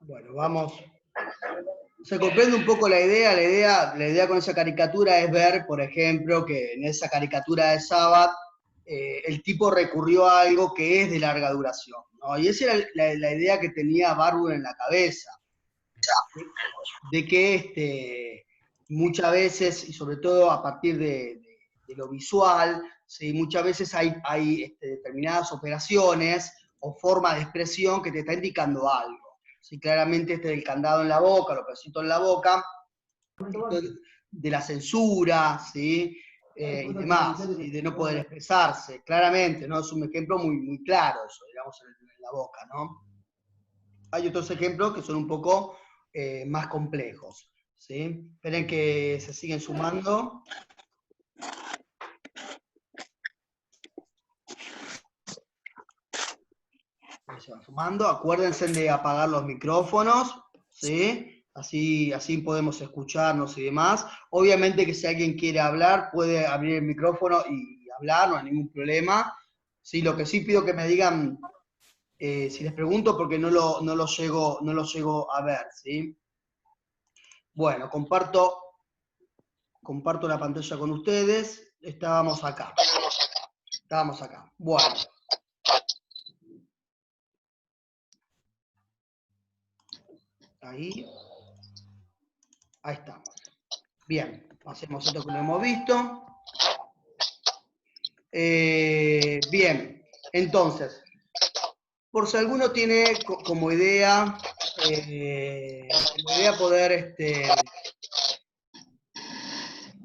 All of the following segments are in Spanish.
Bueno, vamos. Se comprende un poco la idea. La idea con esa caricatura es ver, por ejemplo, que en esa caricatura de Sabbath el tipo recurrió a algo que es de larga duración, ¿no? Y esa era la idea que tenía Barbour en la cabeza, de que muchas veces, y sobre todo a partir de lo visual, ¿sí? Muchas veces hay determinadas operaciones o formas de expresión que te está indicando algo. ¿Sí? Claramente del candado en la boca, los pesitos en la boca, de la censura, ¿sí? Y demás, y de no poder expresarse, claramente, ¿no? Es un ejemplo muy, muy claro eso, digamos, en la boca, ¿no? Hay otros ejemplos que son un poco más complejos, ¿sí? Esperen que se siguen sumando. Se van sumando. Acuérdense de apagar los micrófonos, ¿sí? Así podemos escucharnos y demás. Obviamente que si alguien quiere hablar, puede abrir el micrófono y hablar, no hay ningún problema. Sí, lo que sí pido que me digan, si les pregunto, porque no lo llego a ver, ¿sí? Bueno, comparto la pantalla con ustedes. Estábamos acá. Bueno. Ahí estamos. Bien, hacemos esto que lo hemos visto. Bien, entonces, por si alguno tiene como idea poder,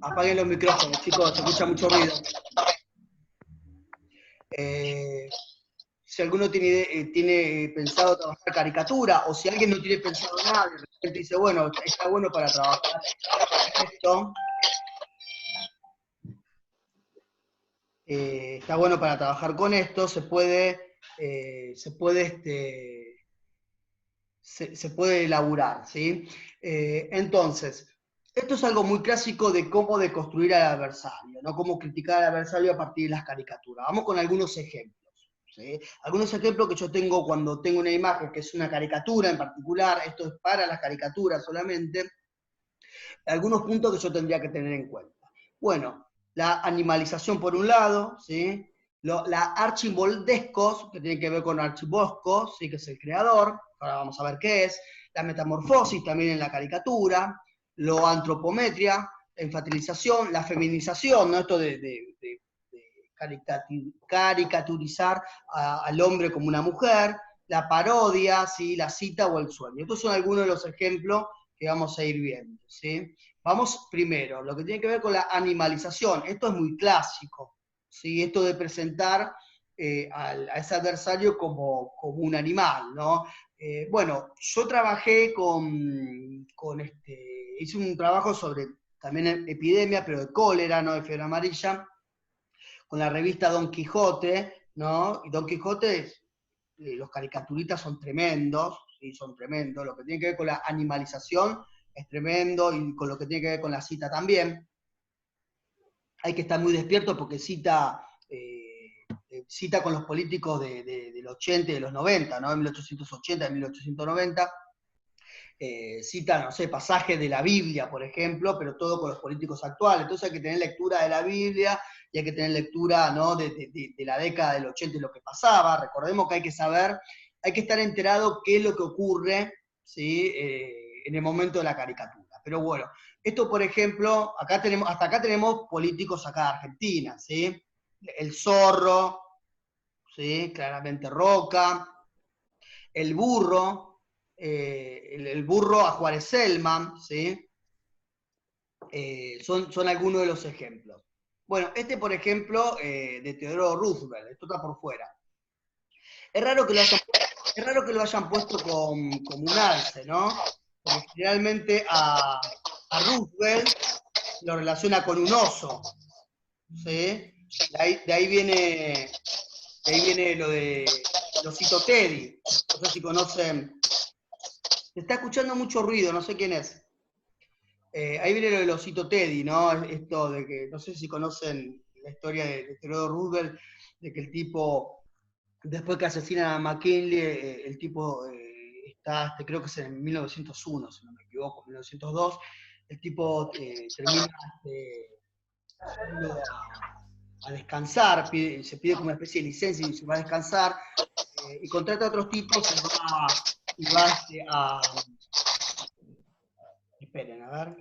apaguen los micrófonos, chicos, se escucha mucho ruido. Si alguno tiene pensado trabajar caricatura, o si alguien no tiene pensado nada, de repente dice, bueno, está bueno para trabajar esto, está bueno para trabajar con esto, se puede elaborar, ¿sí? Entonces, esto es algo muy clásico de cómo deconstruir al adversario, ¿no? Cómo criticar al adversario a partir de las caricaturas. Vamos con algunos ejemplos, ¿sí? Algunos ejemplos que yo tengo cuando tengo una imagen que es una caricatura en particular, esto es para las caricaturas solamente, algunos puntos que yo tendría que tener en cuenta. Bueno, la animalización por un lado, ¿sí? La archimboldescos, que tiene que ver con Archibosco, ¿sí? Que es el creador, ahora vamos a ver qué es, la metamorfosis también en la caricatura, lo antropometria, enfatización, la feminización, ¿no? Esto de caricaturizar al hombre como una mujer, la parodia, ¿sí? La cita o el sueño. Estos son algunos de los ejemplos que vamos a ir viendo, ¿sí? Vamos primero, lo que tiene que ver con la animalización. Esto es muy clásico, ¿sí? Esto de presentar a ese adversario como un animal, ¿no? Bueno, yo trabajé hice un trabajo sobre también epidemia, pero de cólera, no de fiebre amarilla, con la revista Don Quijote, ¿no? Y Don Quijote, los caricaturistas son tremendos, ¿sí? Son tremendos. Lo que tiene que ver con la animalización es tremendo, y con lo que tiene que ver con la cita también. Hay que estar muy despierto porque cita con los políticos del 80 y de los 90, ¿no? En 1880, en 1890. Cita, no sé, pasajes de la Biblia, por ejemplo, pero todo con los políticos actuales. Entonces hay que tener lectura de la Biblia y hay que tener lectura, ¿no? de la década del 80 y lo que pasaba. Recordemos que hay que saber, hay que estar enterado qué es lo que ocurre, ¿sí? En el momento de la caricatura. Pero bueno, esto, por ejemplo, hasta acá tenemos políticos acá de Argentina, ¿sí? El Zorro, ¿sí? Claramente Roca, el Burro, el burro a Juárez Selman, ¿sí? Son algunos de los ejemplos. Bueno, por ejemplo, de Theodore Roosevelt, esto está por fuera. Es raro que lo hayan puesto como un alce, ¿no? Porque generalmente a Roosevelt lo relaciona con un oso, ¿sí? De ahí viene lo de el osito Teddy. No sé si conocen. Se está escuchando mucho ruido, no sé quién es. Ahí viene lo del osito Teddy, ¿no? Esto de que, no sé si conocen la historia de Theodore Roosevelt, de que el tipo, después que asesinan a McKinley, el tipo está, creo que es en 1901, si no me equivoco, 1902, el tipo termina yendo a descansar, se pide como una especie de licencia y se va a descansar, y contrata a otros tipos y va esperen, a ver.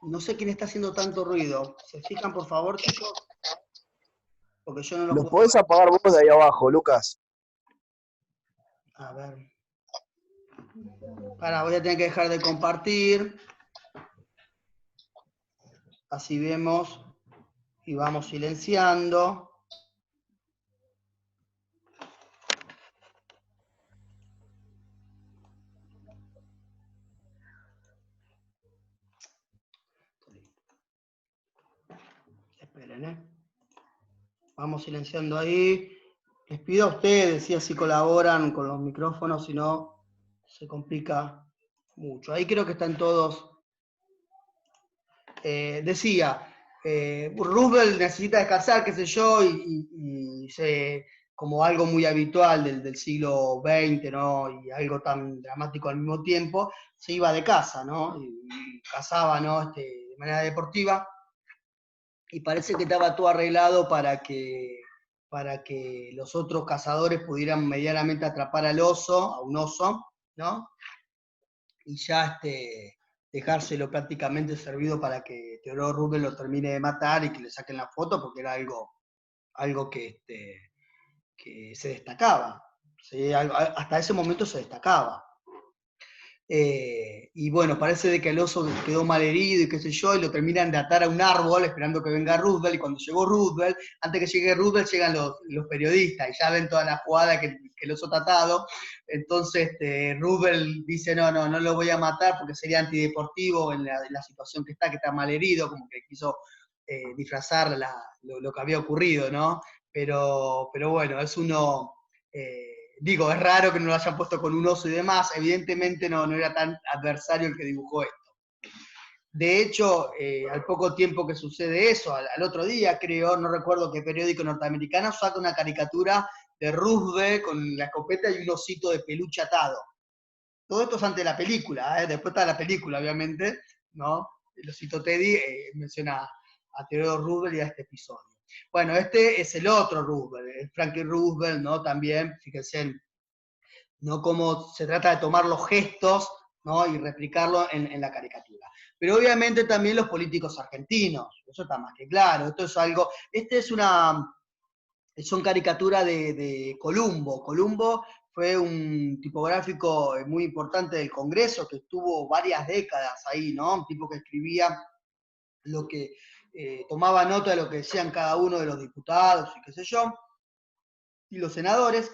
No sé quién está haciendo tanto ruido. ¿Se fijan, por favor, chicos? Porque yo no los ¿Los puedo podés ver. apagar vos de ahí abajo, Lucas? A ver. Ahora voy a tener que dejar de compartir. Así vemos y vamos silenciando. Esperen, Vamos silenciando ahí. Les pido a ustedes si así colaboran con los micrófonos, si no se complica mucho. Ahí creo que están todos. Decía, Roosevelt necesita descansar, qué sé yo, y como algo muy habitual del siglo XX, ¿no? Y algo tan dramático al mismo tiempo, se iba de casa, ¿no? Y cazaba, ¿no? De manera deportiva, y parece que estaba todo arreglado para que los otros cazadores pudieran medianamente atrapar al oso, a un oso, ¿no? Y ya dejárselo prácticamente servido para que Theodore Roosevelt lo termine de matar y que le saquen la foto, porque era algo que se destacaba. ¿Sí? Hasta ese momento se destacaba. Y bueno, parece de que el oso quedó mal herido y qué sé yo, y lo terminan de atar a un árbol esperando que venga Roosevelt, y cuando llegó Roosevelt, antes que llegue Roosevelt llegan los periodistas, y ya ven toda la jugada que el oso está atado. Entonces Roosevelt dice, no lo voy a matar porque sería antideportivo en la situación que está mal herido, como que quiso disfrazar lo que había ocurrido, ¿no? Pero bueno, es uno... digo, es raro que no lo hayan puesto con un oso y demás, evidentemente no era tan adversario el que dibujó esto. De hecho, al poco tiempo que sucede eso, al otro día creo, no recuerdo qué periódico norteamericano, saca una caricatura de Roosevelt con la escopeta y un osito de peluche atado. Todo esto es antes de la película, después está la película, obviamente, ¿no? El osito Teddy menciona a Theodore Roosevelt y a este episodio. Bueno, este es el otro Roosevelt, Franklin Roosevelt, ¿no? También, fíjense, ¿no? Cómo se trata de tomar los gestos, ¿no? Y replicarlo en la caricatura. Pero obviamente también los políticos argentinos, eso está más que claro, esto es algo, son caricaturas de Columbo. Columbo fue un tipográfico muy importante del Congreso, que estuvo varias décadas ahí, ¿no? Un tipo que escribía lo que, tomaba nota de lo que decían cada uno de los diputados y qué sé yo, y los senadores.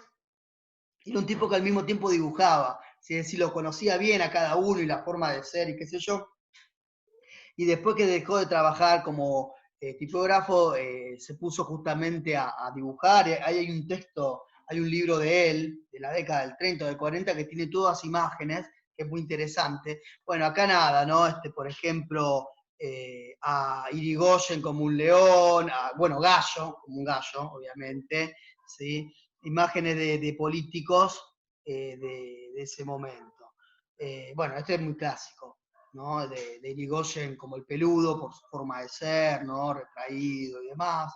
Era un tipo que al mismo tiempo dibujaba, es decir, lo conocía bien a cada uno y la forma de ser y qué sé yo. Y después que dejó de trabajar como tipógrafo, se puso justamente a dibujar. Ahí hay un texto, hay un libro de él, de la década del 30 o del 40, que tiene todas imágenes, que es muy interesante. Bueno, acá nada, ¿no? Por ejemplo, a Irigoyen como un león, bueno, Gallo, como un gallo, obviamente, ¿sí? Imágenes de políticos de ese momento. Bueno, este es muy clásico, ¿no? De Irigoyen como el peludo por su forma de ser, ¿no? Retraído y demás.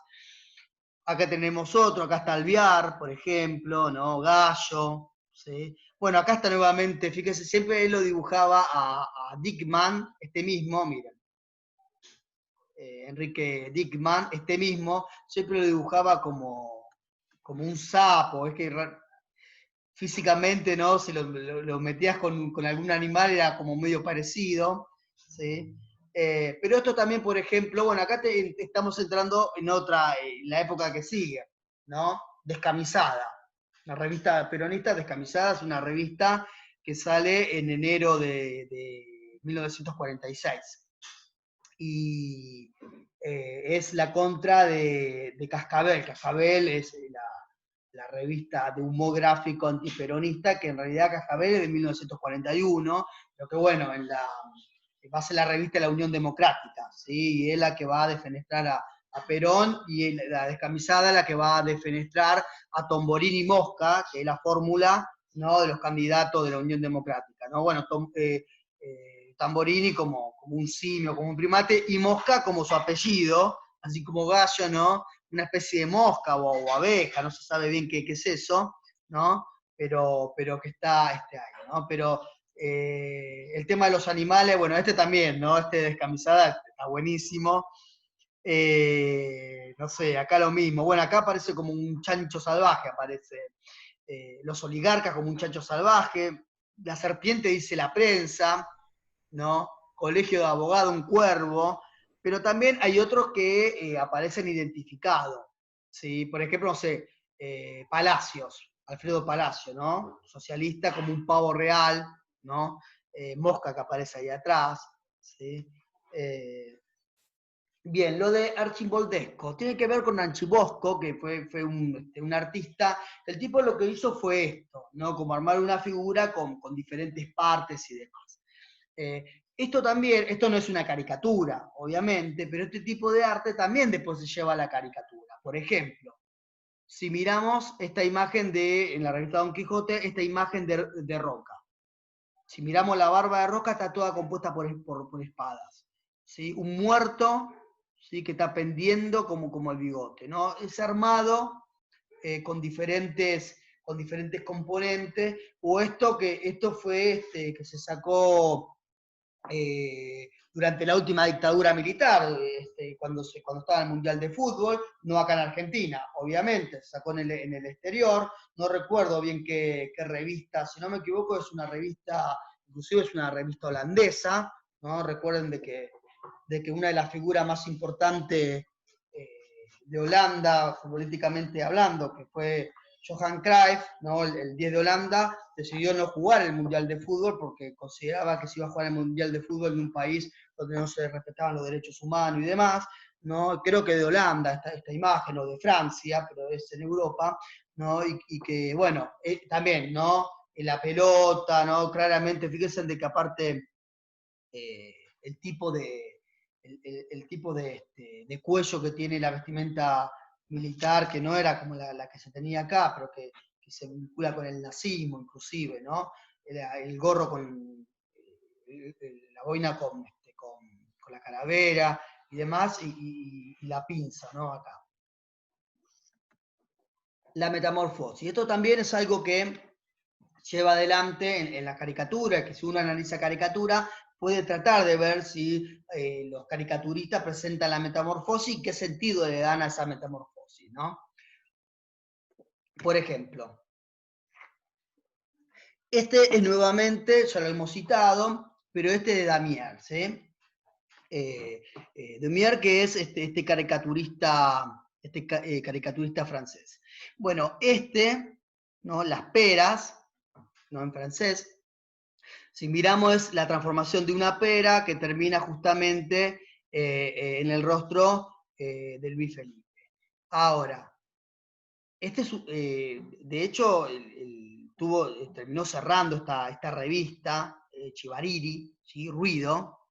Acá tenemos otro, acá está Alvear, por ejemplo, ¿no? Gallo, ¿sí? Bueno, acá está nuevamente, fíjese, siempre él lo dibujaba a Dickman, este mismo, miren, Enrique Dickman, este mismo, siempre lo dibujaba como un sapo, es que físicamente, ¿no? Si lo metías con algún animal era como medio parecido, ¿sí? Pero esto también, por ejemplo, bueno, acá estamos entrando en la época que sigue, ¿no? Descamisada. La revista peronista Descamisada es una revista que sale en enero de 1946. Y es la contra de Cascabel. Cascabel es la revista de humor gráfico antiperonista, que en realidad Cascabel es de 1941, pero que bueno, va a ser la revista de la Unión Democrática, ¿sí? Y es la que va a defenestrar a a Perón, y la descamisada la que va a defenestrar a Tombolini y Mosca, que es la fórmula, ¿no?, de los candidatos de la Unión Democrática, ¿no? Bueno, Tamborini como un simio, como un primate, y Mosca como su apellido, así como gallo, ¿no? Una especie de mosca o abeja, no se sabe bien qué es eso, ¿no? Pero que está ahí, ¿no? Pero el tema de los animales, bueno, este también, ¿no? Este descamisada está buenísimo. No sé, acá lo mismo. Bueno, acá aparece como un chancho salvaje, aparece. Los oligarcas como un chancho salvaje. La serpiente dice la prensa, ¿no? Colegio de Abogados, un cuervo. Pero también hay otros que aparecen identificados, ¿sí? Por ejemplo, no sé, Palacios, Alfredo Palacio, ¿no? Socialista como un pavo real, ¿no? Mosca que aparece ahí atrás, ¿sí? Bien, lo de Archiboldesco tiene que ver con Archibosco, que fue un artista. El tipo lo que hizo fue esto, ¿no? Como armar una figura con diferentes partes y demás. Esto también, esto no es una caricatura, obviamente, pero este tipo de arte también después se lleva a la caricatura. Por ejemplo, si miramos esta imagen en la revista Don Quijote, esta imagen de Roca. Si miramos la barba de Roca, está toda compuesta por espadas, ¿sí? Un muerto, ¿sí?, que está pendiendo como el bigote, ¿no? Es armado con diferentes componentes, o esto fue que se sacó durante la última dictadura militar, cuando estaba el Mundial de Fútbol, no acá en Argentina, obviamente, se sacó en el exterior, no recuerdo bien qué revista, si no me equivoco es una revista, inclusive es una revista holandesa, ¿no? Recuerden de que una de las figuras más importantes de Holanda, futbolísticamente hablando, que fue Johan Cruyff, ¿no? El 10 de Holanda, decidió no jugar el Mundial de Fútbol porque consideraba que se iba a jugar el Mundial de Fútbol en un país donde no se respetaban los derechos humanos y demás, ¿no? Creo que de Holanda esta imagen, o de Francia, pero es en Europa, ¿no? Y que, bueno, también, ¿no? La pelota, ¿no? Claramente, fíjense de que aparte el tipo de cuello que tiene la vestimenta militar, que no era como la que se tenía acá, pero que se vincula con el nazismo inclusive, ¿no? El gorro con la boina con la calavera y demás, y la pinza, ¿no? Acá. La metamorfosis. Esto también es algo que lleva adelante en la caricatura, que si uno analiza caricatura, puede tratar de ver si los caricaturistas presentan la metamorfosis y qué sentido le dan a esa metamorfosis, ¿no? Por ejemplo, este es nuevamente, ya lo hemos citado, pero este de Damier, ¿sí? Damier, que es este caricaturista francés. Bueno, ¿no? Las peras, ¿no? En francés. Si miramos es la transformación de una pera que termina justamente en el rostro de Luis Felipe. Ahora, de hecho, terminó cerrando esta revista, Chivariri, ¿sí? Ruido,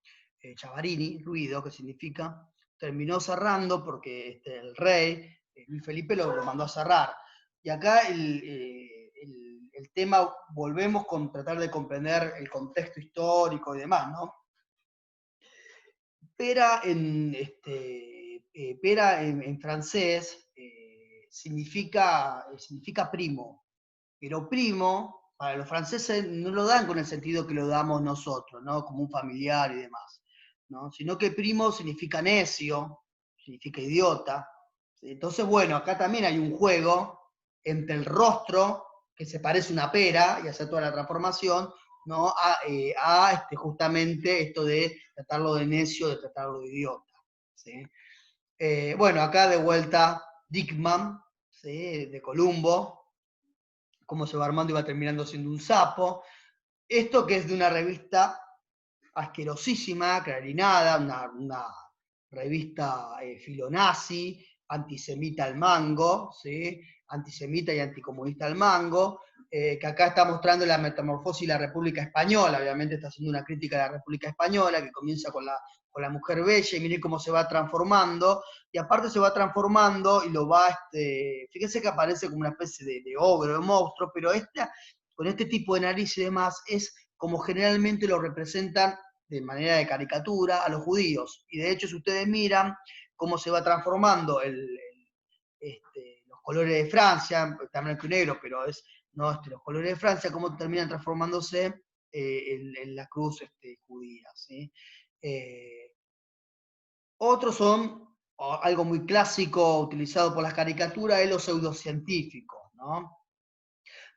Chavarini, Ruido, que significa, terminó cerrando porque el rey, Luis Felipe, lo mandó a cerrar. Y acá el tema, volvemos con tratar de comprender el contexto histórico y demás, ¿no? Pera en francés significa primo, pero primo, para los franceses no lo dan con el sentido que lo damos nosotros, ¿no? Como un familiar y demás, ¿no? Sino que primo significa necio, significa idiota. Entonces, bueno, acá también hay un juego entre el rostro, que se parece a una pera, y hace toda la transformación, ¿no? A justamente esto de tratarlo de necio, de tratarlo de idiota, ¿sí? Bueno, acá de vuelta Dickman, ¿sí? De Columbo, cómo se va armando y va terminando siendo un sapo. Esto que es de una revista asquerosísima, clarinada, una revista filonazi, antisemita al mango, ¿sí? Antisemita y anticomunista al mango, que acá está mostrando la metamorfosis de la República Española, obviamente está haciendo una crítica a la República Española, que comienza con con la mujer bella, y miren cómo se va transformando, y aparte se va transformando y lo va, fíjense que aparece como una especie de ogro, de monstruo, pero con este tipo de nariz y demás, es como generalmente lo representan de manera de caricatura a los judíos. Y de hecho, si ustedes miran cómo se va transformando los colores de Francia, está en blanco y negro, pero es ¿no? Los colores de Francia, cómo terminan transformándose en la cruz judía. ¿Sí? Otros son, algo muy clásico utilizado por las caricaturas, es lo pseudocientífico, ¿no?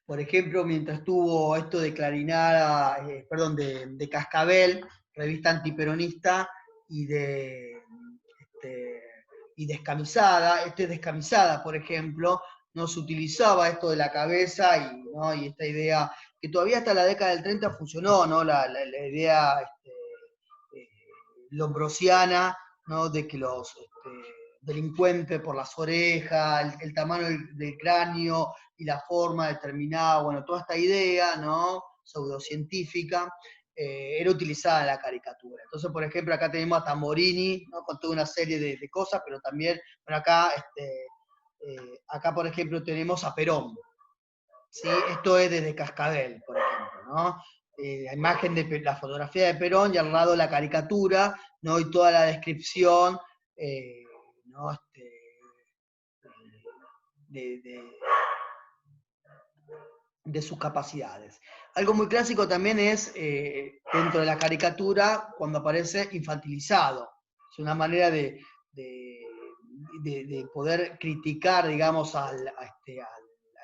Por ejemplo, mientras tuvo esto de Clarinada, perdón, de Cascabel, revista antiperonista, y este, Descamisada, Descamisada, por ejemplo, no se utilizaba esto de la cabeza ¿no? Y esta idea que todavía hasta la década del 30 funcionó, ¿no? La idea eh, lombrosiana, ¿no? De que los delincuentes por las orejas, el tamaño del cráneo y la forma determinada, bueno, toda esta idea, ¿no? Pseudocientífica, era utilizada en la caricatura. Entonces, por ejemplo, acá tenemos a Tamborini, ¿no? Con toda una serie de cosas, pero también, bueno, acá, por ejemplo, tenemos a Perón. ¿Sí? Esto es desde Cascabel, por ejemplo, ¿no? La imagen de la fotografía de Perón y al lado la caricatura, ¿no? Y toda la descripción, ¿no? de, de, de sus capacidades. Algo muy clásico también es, dentro de la caricatura, cuando aparece infantilizado. Es una manera de poder criticar, digamos, al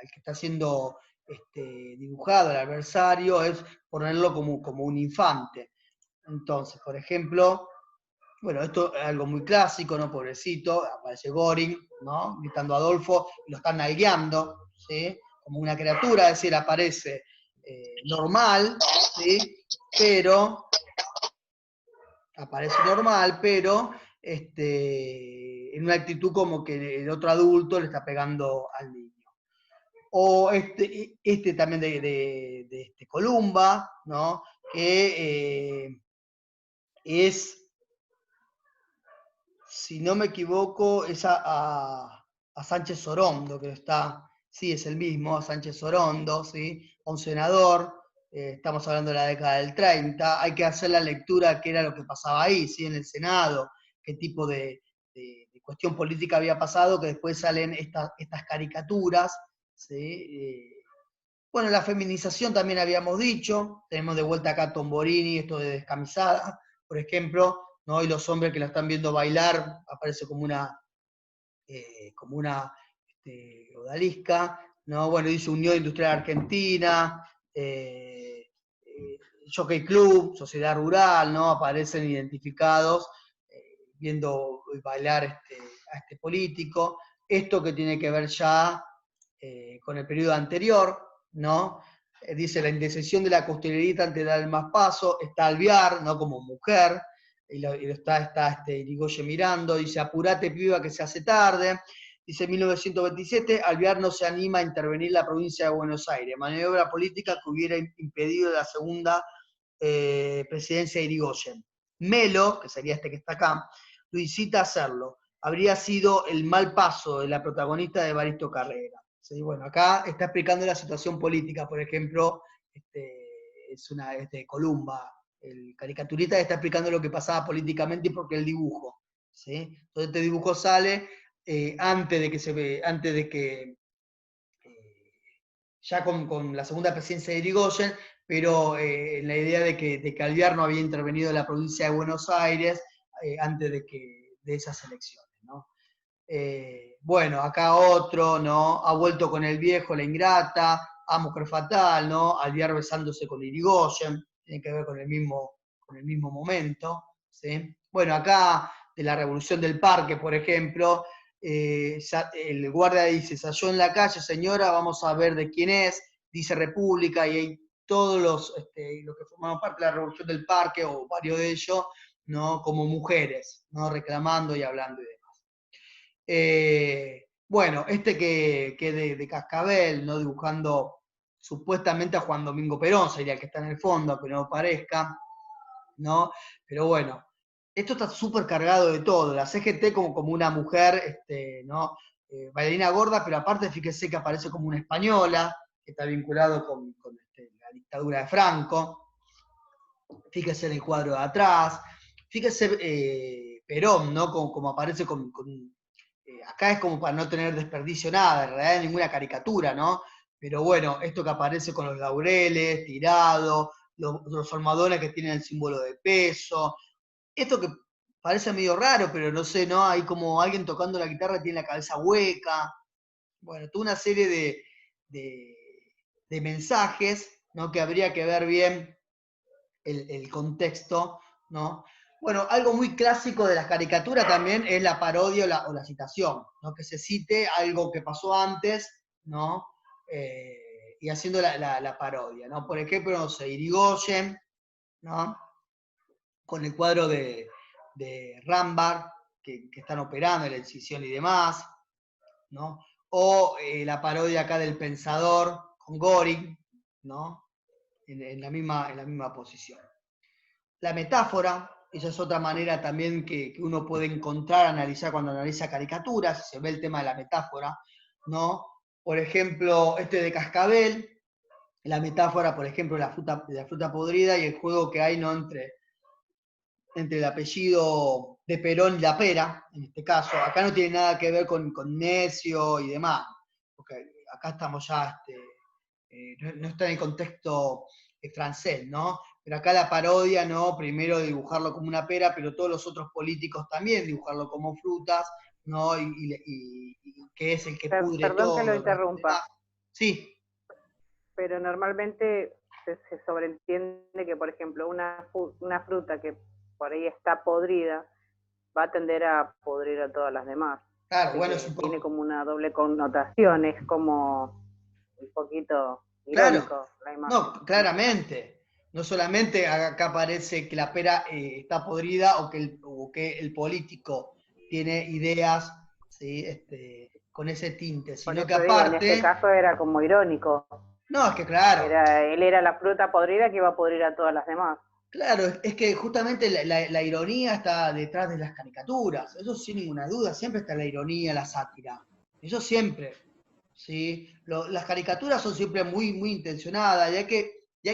que está siendo dibujado, al adversario, es ponerlo como un infante. Entonces, por ejemplo, bueno, esto es algo muy clásico, ¿no? Pobrecito, aparece Göring, ¿no? Gritando a Adolfo, y lo están nalgueando, ¿sí? Como una criatura, es decir, aparece normal, ¿sí? Pero, aparece normal, pero en una actitud como que el otro adulto le está pegando al niño. O también de Columba, ¿no? Que es, si no me equivoco, es a Sánchez Sorondo, que está, sí, es el mismo, a Sánchez Sorondo, ¿sí? A un senador, estamos hablando de la década del 30, hay que hacer la lectura de qué era lo que pasaba ahí, ¿sí? En el Senado, qué tipo de cuestión política había pasado, que después salen estas caricaturas, ¿sí? Bueno, la feminización también habíamos dicho, tenemos de vuelta acá a Tomborini, esto de Descamisada, por ejemplo, ¿no? Y los hombres que la están viendo bailar, aparece como una odalisca, ¿no? Bueno, dice Unión Industrial Argentina, Jockey Club, Sociedad Rural, ¿no? Aparecen identificados viendo bailar a este político. Esto que tiene que ver ya con el periodo anterior, ¿no? Dice la indecisión de la costelerita antes de dar el más paso, está Alvear, ¿no? Como mujer, y lo está Irigoyen mirando, dice, apurate piba que se hace tarde, dice 1927, Alvear no se anima a intervenir la provincia de Buenos Aires, maniobra política que hubiera impedido la segunda presidencia de Irigoyen. Melo, que sería este que está acá, lo incita a hacerlo. Habría sido el mal paso de la protagonista de Evaristo Carrera. ¿Sí? Bueno, acá está explicando la situación política, por ejemplo, es Columba, el caricaturista está explicando lo que pasaba políticamente y por qué el dibujo. ¿Sí? Entonces este dibujo sale antes de que ya con la segunda presidencia de Irigoyen, pero en la idea de que Alvear no había intervenido en la provincia de Buenos Aires antes de esas elecciones. ¿No? Bueno, acá otro, ¿no? Ha vuelto con el viejo, la ingrata, a Mujer Fatal, ¿no? Alvear besándose con Irigoyen, tiene que ver con el mismo momento, ¿sí? Bueno, acá de la Revolución del Parque, por ejemplo, el guardia dice, se halló en la calle, señora, vamos a ver de quién es, dice República, y hay todos los que formaban parte de la Revolución del Parque, o varios de ellos, ¿no? Como mujeres, ¿no? Reclamando y hablando y demás. Bueno, que de Cascabel, ¿no? Dibujando supuestamente a Juan Domingo Perón, sería el que está en el fondo, aunque no parezca, ¿no? Pero bueno, esto está súper cargado de todo. La CGT como una mujer, ¿no? Bailarina gorda, pero aparte fíjese que aparece como una española, que está vinculado con la dictadura de Franco. Fíjese en el cuadro de atrás. Fíjese Perón, ¿no? Como aparece acá es como para no tener desperdicio nada, en realidad ninguna caricatura, ¿no? Pero bueno, esto que aparece con los laureles, tirado, los almohadones que tienen el símbolo de peso, esto que parece medio raro, pero no sé, ¿no? Hay como alguien tocando la guitarra y tiene la cabeza hueca. Bueno, toda una serie de, de mensajes, ¿no? Que habría que ver bien el contexto, ¿no? Bueno, algo muy clásico de las caricaturas también es la parodia o la citación, ¿no? Que se cite algo que pasó antes, ¿no? Y haciendo la parodia, ¿no? Por ejemplo, no sé, Irigoyen, ¿no? Con el cuadro de Rambar, que están operando en la incisión y demás, ¿no? O la parodia acá del Pensador con Goring, ¿no? En la misma posición. La metáfora, esa es otra manera también que uno puede encontrar, analizar cuando analiza caricaturas, se ve el tema de la metáfora, ¿no? Por ejemplo, este de Cascabel, la metáfora, por ejemplo, de la fruta podrida y el juego que hay, ¿no? Entre el apellido de Perón y la pera, en este caso. Acá no tiene nada que ver con necio y demás, porque acá estamos ya, no está en el contexto francés, ¿no? Pero acá la parodia, ¿no? Primero dibujarlo como una pera, pero todos los otros políticos también dibujarlo como frutas, ¿no? Y que es el que pudre Perdón que lo todo, el resto de interrumpa, Sí. pero normalmente se sobreentiende que, por ejemplo, una fruta que por ahí está podrida va a tender a podrir a todas las demás. Claro, Así bueno, que tiene como una doble connotación, es como un poquito claro, irónico la imagen. no, claramente. No solamente acá aparece que la pera está podrida o que el político tiene ideas, ¿sí? Con ese tinte, Por sino que eso digo, en este aparte, caso era como irónico. no, es que claro, Él era la fruta podrida que iba a podrir a todas las demás. claro, es que justamente la ironía está detrás de las caricaturas, eso sin ninguna duda, siempre está la ironía, la sátira, eso siempre, ¿sí? Las caricaturas son siempre muy intencionadas y hay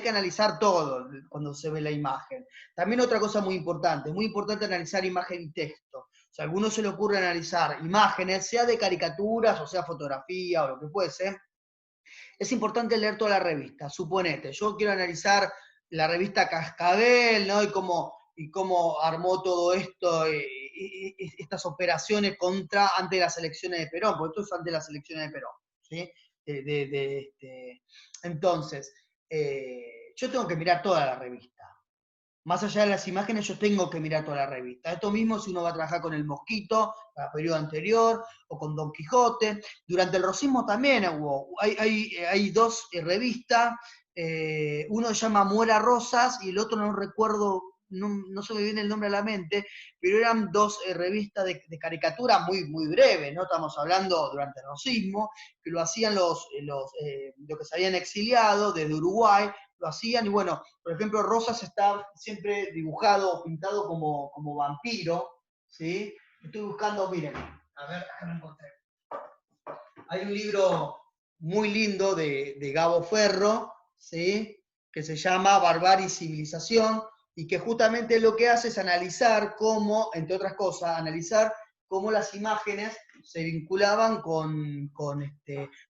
que analizar todo cuando se ve la imagen. También otra cosa muy importante analizar imagen y texto. O sea, a algunos se le ocurre analizar imágenes, sea de caricaturas o sea fotografía o lo que fuese, es importante leer toda la revista. Suponete, yo quiero analizar la revista Cascabel, ¿no? Y cómo armó todo esto, estas operaciones antes de las elecciones de Perón, porque esto es antes de las elecciones de Perón, ¿sí? Entonces, yo tengo que mirar toda la revista. Más allá de las imágenes, yo tengo que mirar toda la revista. Esto mismo si uno va a trabajar con El Mosquito, para el periodo anterior, o con Don Quijote. Durante el rosismo también hay dos revistas, uno se llama Muera Rosas y el otro no recuerdo, no se me viene el nombre a la mente, pero eran dos revistas de caricatura muy breves, ¿no? Estamos hablando durante el rosismo, que lo hacían los que se habían exiliado desde Uruguay, lo hacían, y bueno, por ejemplo, Rosas está siempre dibujado o pintado como vampiro, ¿sí? Estoy buscando, miren, a ver, acá lo encontré. Hay un libro muy lindo de Gabo Ferro, ¿sí? Que se llama Barbarie y Civilización, y que justamente lo que hace es analizar cómo, entre otras cosas, analizar cómo las imágenes se vinculaban con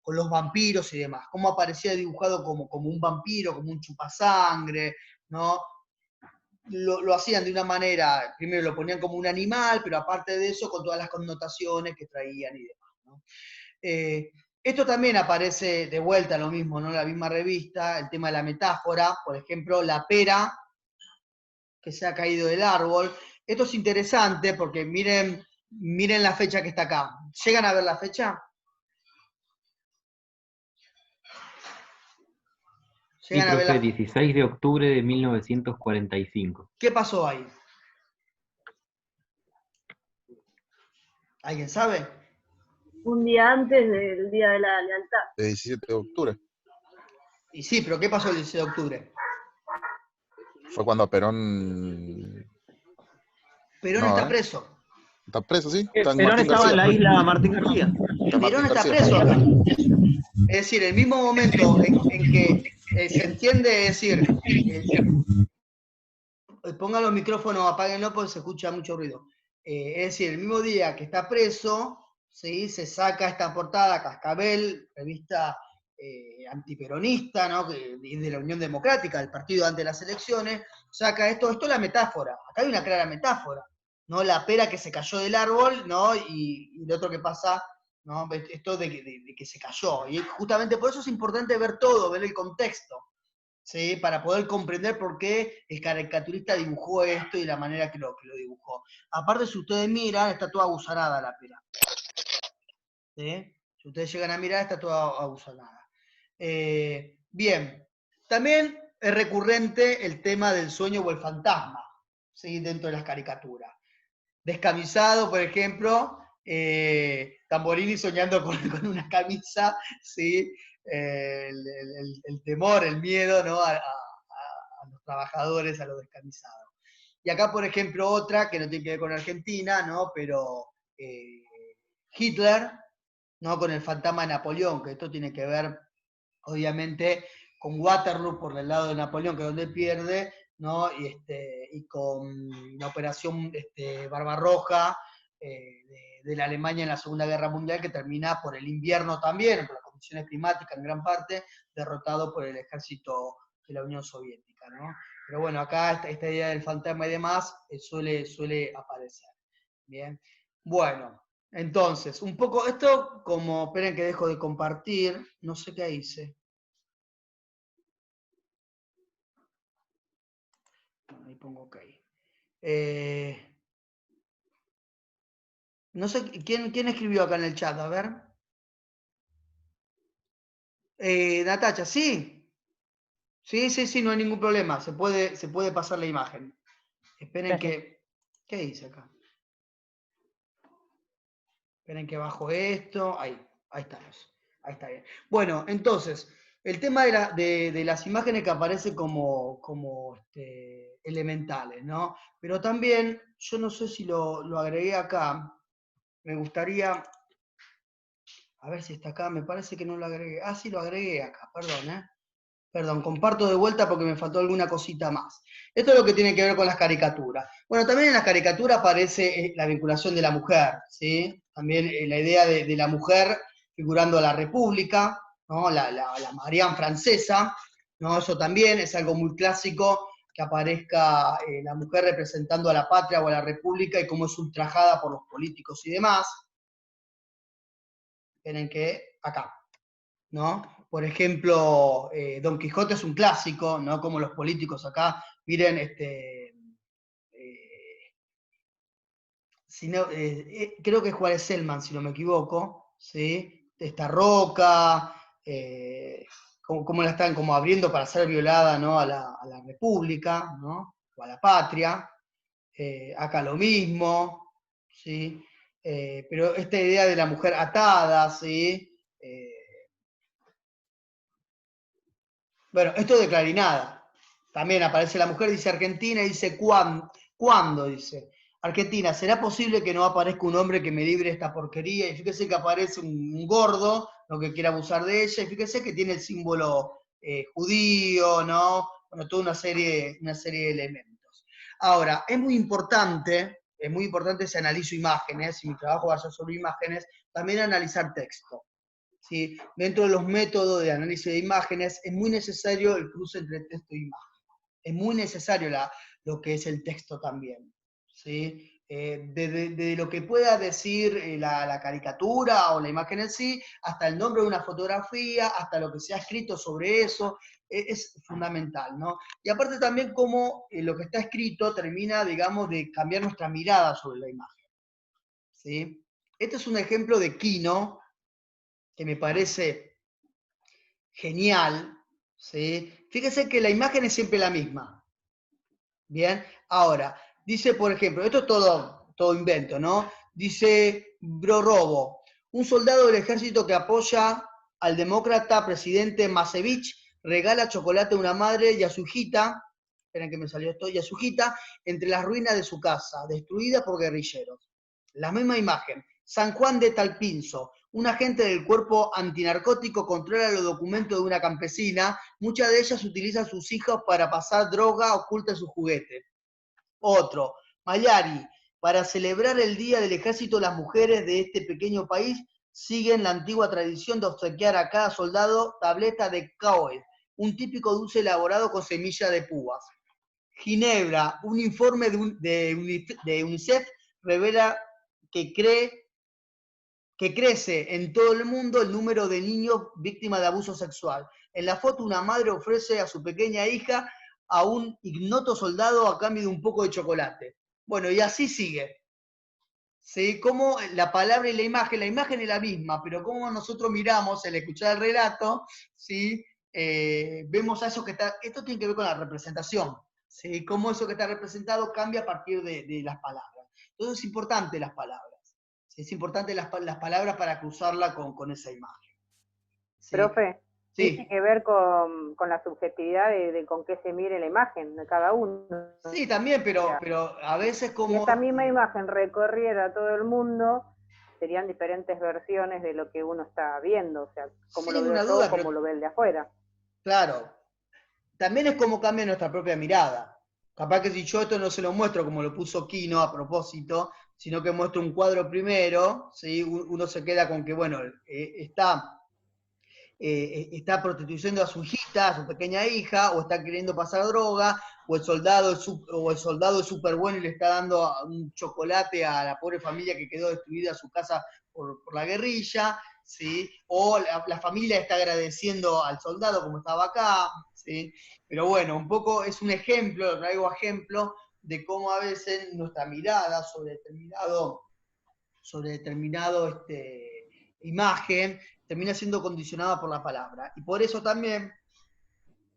los vampiros y demás, cómo aparecía dibujado como un vampiro, como un chupasangre, ¿no? Lo hacían de una manera, primero lo ponían como un animal, pero aparte de eso, con todas las connotaciones que traían y demás, ¿no? Esto también aparece de vuelta lo mismo, ¿no? La misma revista, el tema de la metáfora, por ejemplo, la pera que se ha caído del árbol. Esto es interesante porque miren la fecha que está acá. ¿Llegan a ver la fecha? Sí, ¿Llegan a ver profe, la... 16 de octubre de 1945. ¿Qué pasó ahí? ¿Alguien sabe? Un día antes del Día de la Lealtad. El 17 de octubre. Y sí, pero ¿qué pasó el 16 de octubre? Fue cuando Perón Perón No, está ¿eh? preso. ¿Está preso, sí? Está en Perón Martín estaba en la García. isla Martín García. Está Perón Martín está García. preso acá. Es decir, el mismo momento en que se entiende, es decir, pongan los micrófonos, apáguenlo porque se escucha mucho ruido. Es decir, el mismo día que está preso, ¿sí? Se saca esta portada, Cascabel, revista antiperonista, ¿no? De la Unión Democrática, del partido ante las elecciones, saca esto es la metáfora. Acá hay una clara metáfora, ¿no? La pera que se cayó del árbol, ¿no? Y lo otro que pasa, ¿no? Esto de que se cayó. Y justamente por eso es importante ver todo, ver el contexto. ¿Sí? Para poder comprender por qué el caricaturista dibujó esto y la manera que lo dibujó. Aparte, si ustedes miran, está toda agusanada la pera. ¿Sí? Si ustedes llegan a mirar, está toda agusanada. Bien, también es recurrente el tema del sueño o el fantasma, ¿sí? Dentro de las caricaturas. Descamisado, por ejemplo, Tamborini soñando con una camisa, ¿sí? El temor, el miedo, ¿no? a los trabajadores, a los descamisados. Y acá, por ejemplo, otra que no tiene que ver con Argentina, ¿no? Pero Hitler, ¿no? Con el fantasma de Napoleón, que esto tiene que ver, obviamente, con Waterloo por el lado de Napoleón, que es donde pierde, ¿no? Y con la operación Barbarroja de la Alemania en la Segunda Guerra Mundial, que termina por el invierno también, por las condiciones climáticas en gran parte, derrotado por el ejército de la Unión Soviética, ¿no? Pero bueno, acá esta idea del fantasma y demás suele aparecer. Bien. Bueno, entonces, un poco esto, como esperen que dejo de compartir, no sé qué hice. Ahí pongo OK. No sé, ¿quién escribió acá en el chat? A ver. Natacha, ¿sí? Sí, no hay ningún problema. Se puede pasar la imagen. Esperen Gracias. que... ¿Qué dice acá? Esperen que bajo esto. Ahí estamos. Ahí está bien. Bueno, entonces, el tema de las imágenes que aparecen como elementales, ¿no? Pero también, yo no sé si lo agregué acá. Me gustaría... A ver si está acá, me parece que no lo agregué. Ah, sí, lo agregué acá, perdón, Perdón, comparto de vuelta porque me faltó alguna cosita más. Esto es lo que tiene que ver con las caricaturas. Bueno, también en las caricaturas aparece la vinculación de la mujer, ¿sí? También la idea de la mujer figurando a la República, ¿no? La Marianne francesa, ¿no? Eso también es algo muy clásico, que aparezca la mujer representando a la patria o a la República y cómo es ultrajada por los políticos y demás. Tienen que acá, ¿no? Por ejemplo, Don Quijote es un clásico, ¿no? Como los políticos acá, miren, creo que es Juárez Selman, si no me equivoco, ¿sí? Esta roca, cómo la están como abriendo para ser violada, ¿no? a la República, ¿no? O a la patria. Acá lo mismo, ¿sí? Pero esta idea de la mujer atada, ¿sí? Bueno, esto de Clarinada. También aparece la mujer, dice Argentina, y dice ¿cuándo? Dice. Argentina, ¿será posible que no aparezca un hombre que me libre esta porquería? Y fíjese que aparece un gordo, lo que quiere abusar de ella, y fíjese que tiene el símbolo judío, ¿no? Bueno, toda una serie de elementos. Ahora, es muy importante si analizo imágenes, si mi trabajo va a ser sobre imágenes, también analizar texto. ¿Sí? Dentro de los métodos de análisis de imágenes es muy necesario el cruce entre texto e imagen. Es muy necesario lo que es el texto también. ¿Sí? De lo que pueda decir la caricatura o la imagen en sí, hasta el nombre de una fotografía, hasta lo que se ha escrito sobre eso, es fundamental, ¿no? Y aparte también cómo lo que está escrito termina, digamos, de cambiar nuestra mirada sobre la imagen. ¿Sí? Este es un ejemplo de Kino, que me parece genial, ¿sí? Fíjense que la imagen es siempre la misma. Bien, ahora, dice, por ejemplo, esto es todo invento, ¿no? Dice Brorobo, un soldado del ejército que apoya al demócrata presidente Masevich regala chocolate a una madre y a su hijita, esperen que me salió esto, y a su hijita entre las ruinas de su casa, destruida por guerrilleros. La misma imagen. San Juan de Talpinzo, un agente del cuerpo antinarcótico controla los documentos de una campesina, muchas de ellas utilizan a sus hijos para pasar droga oculta en sus juguetes. Otro, Mayari, para celebrar el Día del Ejército, las mujeres de este pequeño país siguen la antigua tradición de obsequiar a cada soldado tableta de Coel, un típico dulce elaborado con semilla de púas. Ginebra, un informe de UNICEF revela que crece en todo el mundo el número de niños víctimas de abuso sexual. En la foto, una madre ofrece a su pequeña hija a un ignoto soldado a cambio de un poco de chocolate. Bueno, y así sigue. ¿Sí? Como la palabra y la imagen es la misma, pero como nosotros miramos al escuchar el relato, ¿sí? Vemos a eso que está, esto tiene que ver con la representación, ¿sí? Cómo eso que está representado cambia a partir de las palabras. Entonces es importante las palabras. Es importante las palabras para cruzarla con esa imagen. ¿Sí? Profe, Sí. tiene que ver con la subjetividad de con qué se mire la imagen de cada uno. Sí, también, pero a veces como... Si esta misma imagen recorriera todo el mundo, serían diferentes versiones de lo que uno está viendo, o sea, cómo lo veo yo, cómo lo ve el de afuera. Claro. También es como cambia nuestra propia mirada. Capaz que si yo esto no se lo muestro como lo puso Quino a propósito, sino que muestro un cuadro primero, ¿sí? Uno se queda con que, bueno, está prostituyendo a su hijita, a su pequeña hija, o está queriendo pasar droga, o el soldado es súper bueno y le está dando un chocolate a la pobre familia que quedó destruida su casa por la guerrilla, ¿sí? O la familia está agradeciendo al soldado como estaba acá, ¿sí? Pero bueno, un poco es un ejemplo, lo traigo ejemplo de cómo a veces nuestra mirada sobre determinado imagen termina siendo condicionada por la palabra. Y por eso también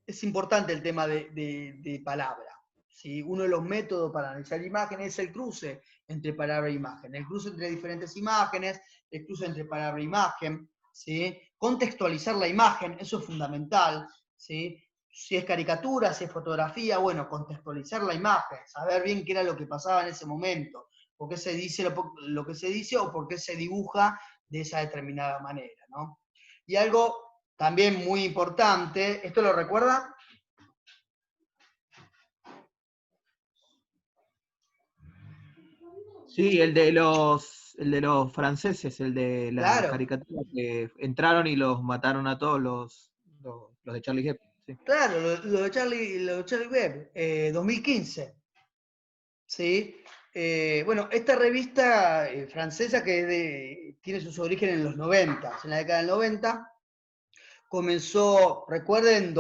es importante el tema de palabra. ¿Sí? Uno de los métodos para analizar imágenes es el cruce entre palabra e imagen, el cruce entre diferentes imágenes, el cruce entre palabra e imagen, ¿sí? Contextualizar la imagen, eso es fundamental, ¿sí? Si es caricatura, si es fotografía, bueno, contextualizar la imagen, saber bien qué era lo que pasaba en ese momento, por qué se dice lo que se dice o por qué se dibuja de esa determinada manera, ¿no? Y algo también muy importante, ¿esto lo recuerda? Sí, el de los franceses, el de la Claro. caricatura, que entraron y los mataron a todos los de Charlie Hebdo. Sí. Claro, lo de Charlie Webb, 2015. ¿Sí? Bueno, esta revista francesa que tiene sus orígenes en los 90, en la década del 90, comenzó, recuerden,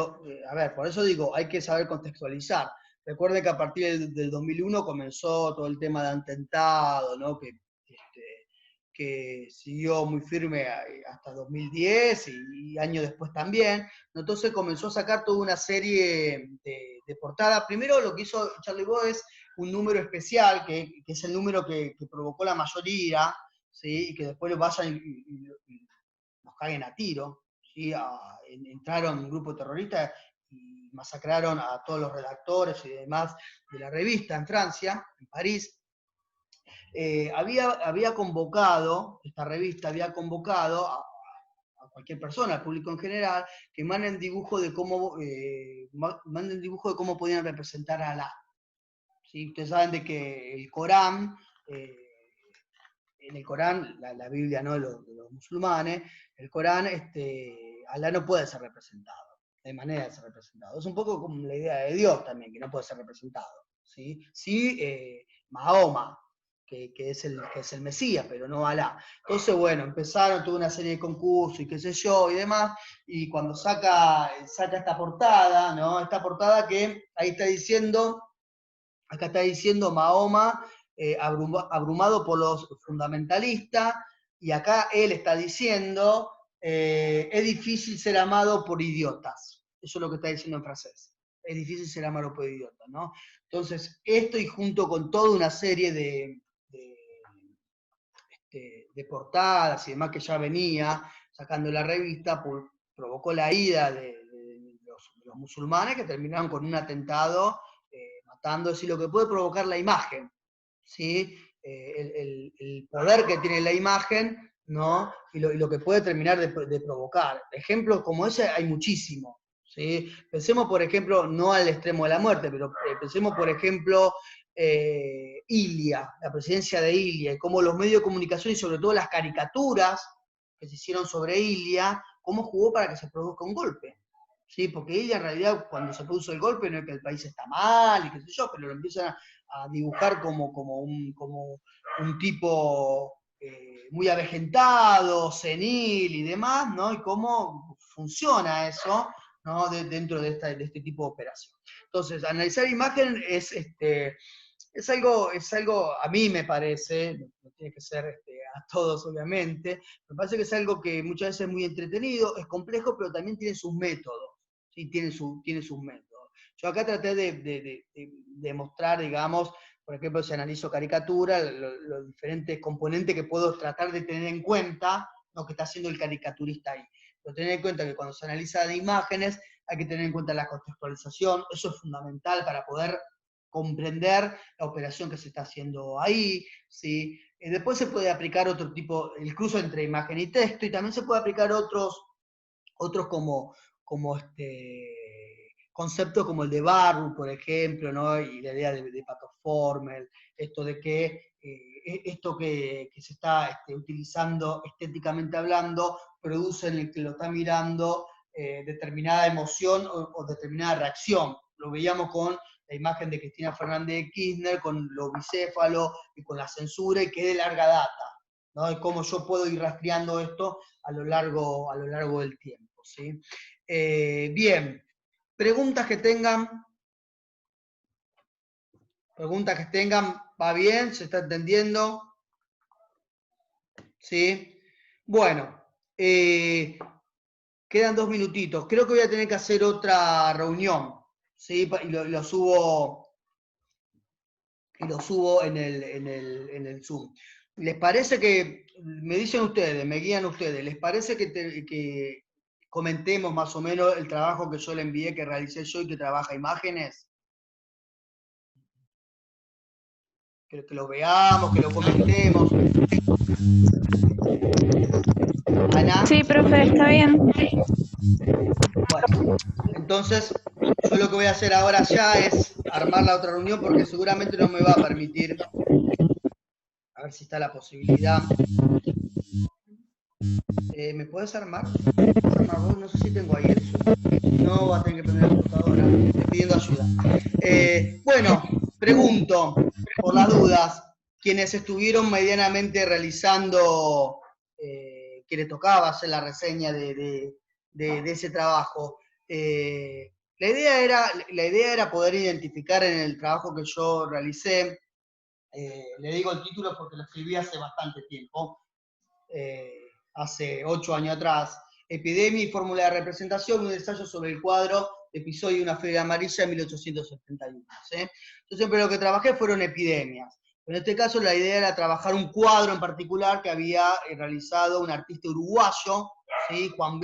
a ver, por eso digo, hay que saber contextualizar. Recuerden que a partir del 2001 comenzó todo el tema de atentado, ¿no? Que siguió muy firme hasta 2010 y años después también. Entonces comenzó a sacar toda una serie de portadas. Primero lo que hizo Charlie Hebdo es un número especial, que es el número que provocó la mayor ira, ¿sí? Y que después vayan y nos caguen a tiro. ¿Sí? Entraron un grupo terrorista y masacraron a todos los redactores y demás de la revista en Francia, en París. Había convocado, esta revista había convocado a cualquier persona, al público en general, que manden dibujo de cómo podían representar a Alá. ¿Sí? Ustedes saben de que el Corán, en el Corán, la Biblia, ¿no? de los musulmanes, el Corán, Alá no puede ser representado, de manera de ser representado. Es un poco como la idea de Dios también, que no puede ser representado. Sí, Mahoma, que es el Mesías, pero no Alá. Entonces, bueno, empezaron toda una serie de concursos y qué sé yo y demás, y cuando saca esta portada, ¿no? Esta portada que ahí está diciendo, acá está diciendo Mahoma, abrumado por los fundamentalistas, y acá él está diciendo, es difícil ser amado por idiotas. Eso es lo que está diciendo en francés. Es difícil ser amado por idiotas, ¿no? Entonces, esto y junto con toda una serie de portadas y demás que ya venía sacando la revista, provocó la ida de los musulmanes que terminaron con un atentado matando, es decir, lo que puede provocar la imagen, ¿sí? El poder que tiene la imagen, ¿no? Y lo que puede terminar de provocar. Ejemplos como ese hay muchísimos, ¿sí? Pensemos, por ejemplo, no al extremo de la muerte, pero pensemos, por ejemplo, Ilia, la presidencia de Ilia, y cómo los medios de comunicación y sobre todo las caricaturas que se hicieron sobre Ilia, cómo jugó para que se produzca un golpe. ¿Sí? Porque Ilia en realidad cuando se puso el golpe no es que el país está mal y qué sé yo, pero lo empiezan a dibujar como un tipo muy avejentado, senil y demás, ¿no? Y cómo funciona eso, ¿no? Dentro de este tipo de operación. Entonces, analizar imagen es algo, a mí me parece, no tiene que ser a todos obviamente, me parece que es algo que muchas veces es muy entretenido, es complejo, pero también tiene sus métodos, ¿sí? Tiene sus métodos. Yo acá traté de mostrar, digamos, por ejemplo, si analizo caricatura, los diferentes componentes que puedo tratar de tener en cuenta, lo que está haciendo el caricaturista ahí. Pero tener en cuenta que cuando se analiza de imágenes, hay que tener en cuenta la contextualización, eso es fundamental para poder comprender la operación que se está haciendo ahí, ¿sí? Después se puede aplicar otro tipo, el cruce entre imagen y texto, y también se puede aplicar otros como conceptos como el de Barrow, por ejemplo, ¿no? Y la idea de Patoformel, esto de que esto que se está utilizando estéticamente hablando, produce en el que lo está mirando determinada emoción o determinada reacción. Lo veíamos con la imagen de Cristina Fernández de Kirchner, con lo bicéfalo y con la censura, y que es de larga data, ¿no? Y cómo yo puedo ir rastreando esto a lo largo del tiempo, ¿sí? Bien, preguntas que tengan, ¿va bien? ¿Se está entendiendo? ¿Sí? Bueno, quedan 2 minutitos. Creo que voy a tener que hacer otra reunión, ¿sí? Y lo subo en el Zoom. ¿Les parece que, me dicen ustedes, me guían ustedes, ¿les parece que comentemos más o menos el trabajo que yo le envié, que realicé yo y que trabaja imágenes? Que lo veamos, que lo comentemos. Ana. Sí, profe, está bien. Bueno, entonces yo lo que voy a hacer ahora ya es armar la otra reunión porque seguramente no me va a permitir. A ver si está la posibilidad. ¿Me puedes armar? Vos? No sé si tengo ahí el Zoom. No, va a tener que prender la computadora. Estoy pidiendo ayuda. Bueno, pregunto, por las dudas, quienes estuvieron medianamente realizando, que le tocaba hacer la reseña de ese trabajo, la idea era poder identificar en el trabajo que yo realicé, le digo el título porque lo escribí hace bastante tiempo, hace 8 años atrás, Epidemia y fórmula de representación, un ensayo sobre el cuadro Episodio de una fiebre amarilla en 1871. ¿Sí? Yo siempre lo que trabajé fueron epidemias. En este caso la idea era trabajar un cuadro en particular que había realizado un artista uruguayo, ¿sí? Juan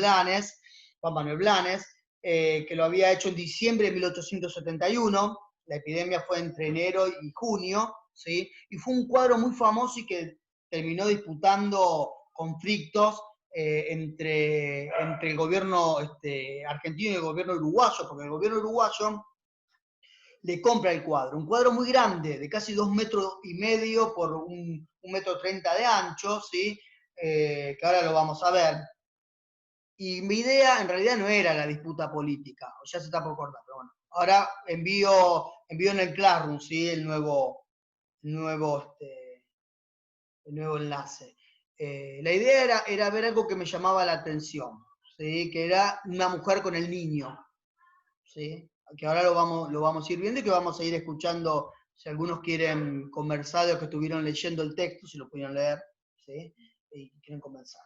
Manuel Blanes, que lo había hecho en diciembre de 1871. La epidemia fue entre enero y junio, ¿sí? Y fue un cuadro muy famoso y que terminó disputando conflictos entre el gobierno argentino y el gobierno uruguayo, porque el gobierno uruguayo le compra el cuadro, un cuadro muy grande, de casi 2,5 metros por 1,30 metros de ancho, ¿sí? Que ahora lo vamos a ver. Y mi idea en realidad no era la disputa política, o ya se está por cortar, pero bueno. Ahora envío en el Classroom, ¿sí? el nuevo enlace. La idea era ver algo que me llamaba la atención, ¿sí? Que era una mujer con el niño, ¿sí? Que ahora lo vamos a ir viendo y que vamos a ir escuchando, si algunos quieren conversar o que estuvieron leyendo el texto, si lo pudieron leer, ¿sí? Y quieren conversar.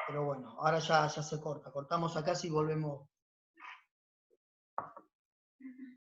Pero bueno, ahora ya se corta. Cortamos acá si volvemos.